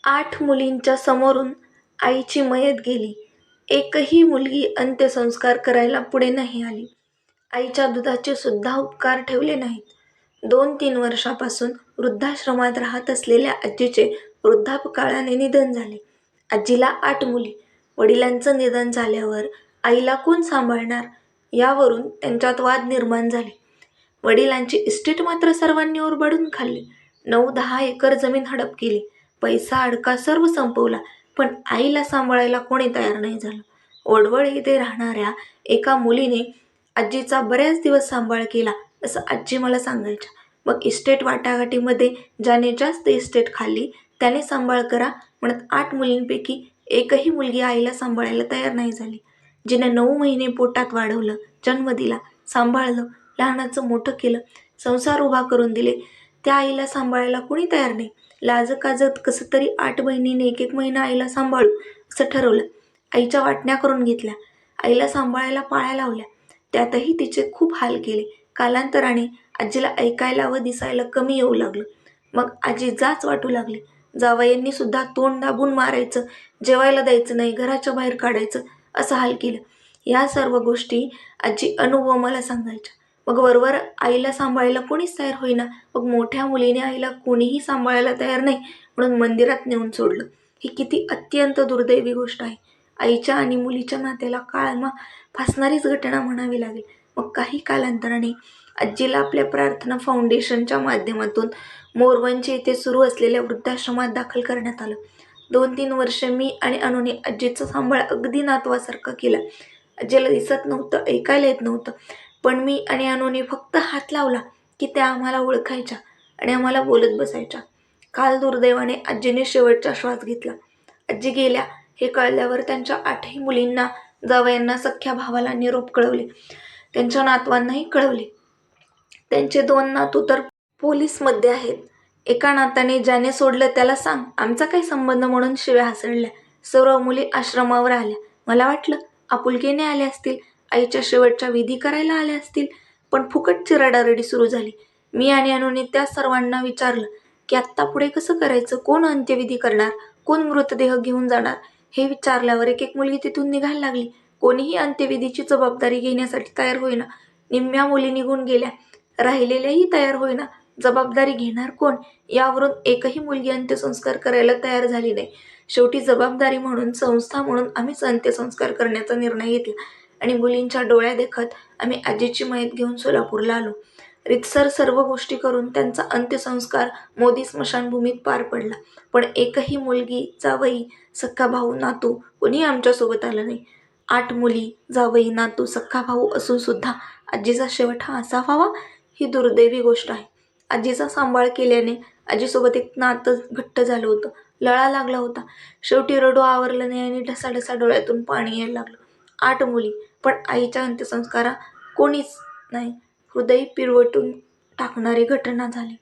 8 मुलींच्या समोरून आईची मयत गेली. एकही मुलगी अंत्यसंस्कार करायला पुढे नाही आली. आईच्या दुधाचे सुद्धा उपकार ठेवले नाहीत. 2-3 वर्षापासून वृद्धाश्रमात राहत असलेल्या आजीचे वृद्धापकाळाने निधन झाले. आजीला 8 मुली. वडिलांचं निधन झाल्यावर आईला कोण सांभाळणार यावरून त्यांच्यात वाद निर्माण झाले. वडिलांची इस्टेट मात्र सर्वांनी ओरबाडून खाल्ली. 9-10 एकर जमीन हडप केली. पैसा अडका सर्व संपवला, पण आईला सांभाळायला कोणी तयार नाही झालं. ओडवळ येथे राहणाऱ्या एका मुलीने आजीचा बऱ्याच दिवस सांभाळ केला असं आजी मला सांगायच्या. मग इस्टेट वाटाघाटीमध्ये ज्याने जास्त इस्टेट खाल्ली त्याने सांभाळ करा म्हणत 8 मुलींपैकी एकही मुलगी आईला सांभाळायला तयार नाही झाली. जिने 9 महिने पोटात वाढवलं, जन्म दिला, सांभाळलं, लहानाचं मोठं केलं, संसार उभा करून दिले, त्या आईला सांभाळायला कोणी तयार नाही. लाजकाजत कसं तरी 8 बहिणींनी 1-1 महिना आईला सांभाळू असं ठरवलं. आईच्या वाटण्या करून घेतल्या. आईला सांभाळायला पाळ्या लावल्या. त्यातही तिचे खूप हाल केले. कालांतराने आजीला ऐकायला व दिसायला कमी येऊ लागलं. मग आजी जाच वाटू लागली. जावयांनी सुद्धा तोंड दाबून मारायचं, जेवायला द्यायचं नाही, घराच्या बाहेर काढायचं असं हाल केलं. या सर्व गोष्टी आजी अनुभव मला सांगायच्या. मग वरवर आईला सांभाळायला कोणीच तयार होईना. मग मोठ्या मुलीने आईला कोणीही सांभाळायला तयार नाही म्हणून मंदिरात नेऊन सोडलं. ही किती अत्यंत दुर्दैवी गोष्ट आहे. आईच्या आणि मुलीच्या नात्याला काळमा फासणारीच घटना म्हणावी लागेल. मग काही कालांतराने आजीला आपल्या प्रार्थना फाउंडेशनच्या माध्यमातून मोरवंची येथे सुरू असलेल्या वृद्धाश्रमात दाखल करण्यात आलं. 2-3 वर्ष मी आणि अनुने आजीचा सांभाळ अगदी नातवासारखा केला. आजीला दिसत नव्हतं, ऐकायला येत नव्हतं, पण मी आणि अनुने फक्त हात लावला की त्या आम्हाला ओळखायच्या आणि आम्हाला बोलत बसायच्या. काल दुर्दैवाने आजीने शेवटचा श्वास घेतला. आजी गेल्या हे कळल्यावर त्यांच्या 8ही मुलींना, जावयांना, सख्ख्या भावाला निरोप कळवले. त्यांच्या नातवांनाही कळवले. त्यांचे 2 नातू तर पोलीसमध्ये आहेत. एका नाताने ज्याने सोडलं त्याला सांग, आमचा काही संबंध म्हणून शिव्या हासडल्या. सर्व मुली आश्रमावर आल्या. मला वाटलं आपुलकीने आल्या असतील, आईच्या शेवटच्या विधी करायला आल्या असतील, पण फुकटची रडारडी सुरू झाली. मी आणि अनुने त्या सर्वांना विचारलं की आत्ता पुढे कसं करायचं, कोण अंत्यविधी करणार, कोण मृतदेह घेऊन जाणार. हे विचारल्यावर एक मुलगी तिथून निघायला लागली. कोणीही अंत्यविधीची जबाबदारी घेण्यासाठी तयार होईना. निम्म्या मुली निघून गेल्या, राहिलेल्याही तयार होईना. जबाबदारी घेणार कोण यावरून एकही मुलगी अंत्यसंस्कार करायला तयार झाली नाही. शेवटी जबाबदारी म्हणून, संस्था म्हणून आम्हीच अंत्यसंस्कार करण्याचा निर्णय घेतला आणि मुलींच्या डोळ्यादेखत आम्ही आजीची मयत घेऊन सोलापूरला आलो. रीतसर सर्व गोष्टी करून त्यांचा अंत्यसंस्कार मोदी स्मशानभूमीत पार पडला. पण एकही मुलगी, जावई, सख्खा भाऊ, नातू कोणी आमच्यासोबत आलं नाही. 8 मुली, जावई, नातू, सख्खा भाऊ असून सुद्धा आजीचा शेवट हा असा व्हावा, ही दुर्दैवी गोष्ट आहे. आजीचा सांभाळ केल्याने आजीसोबत एक नातं घट्ट झालं होतं. लळा लागला होता. शेवटी रडू आवरलं नाही आणि ढसाढसा डोळ्यातून पाणी यायला लागलं. 8 मुली, पण आईच्या अंत्यसंस्कारा कोणीच नाही. हृदय पिळवटून टाकणारी घटना झाली.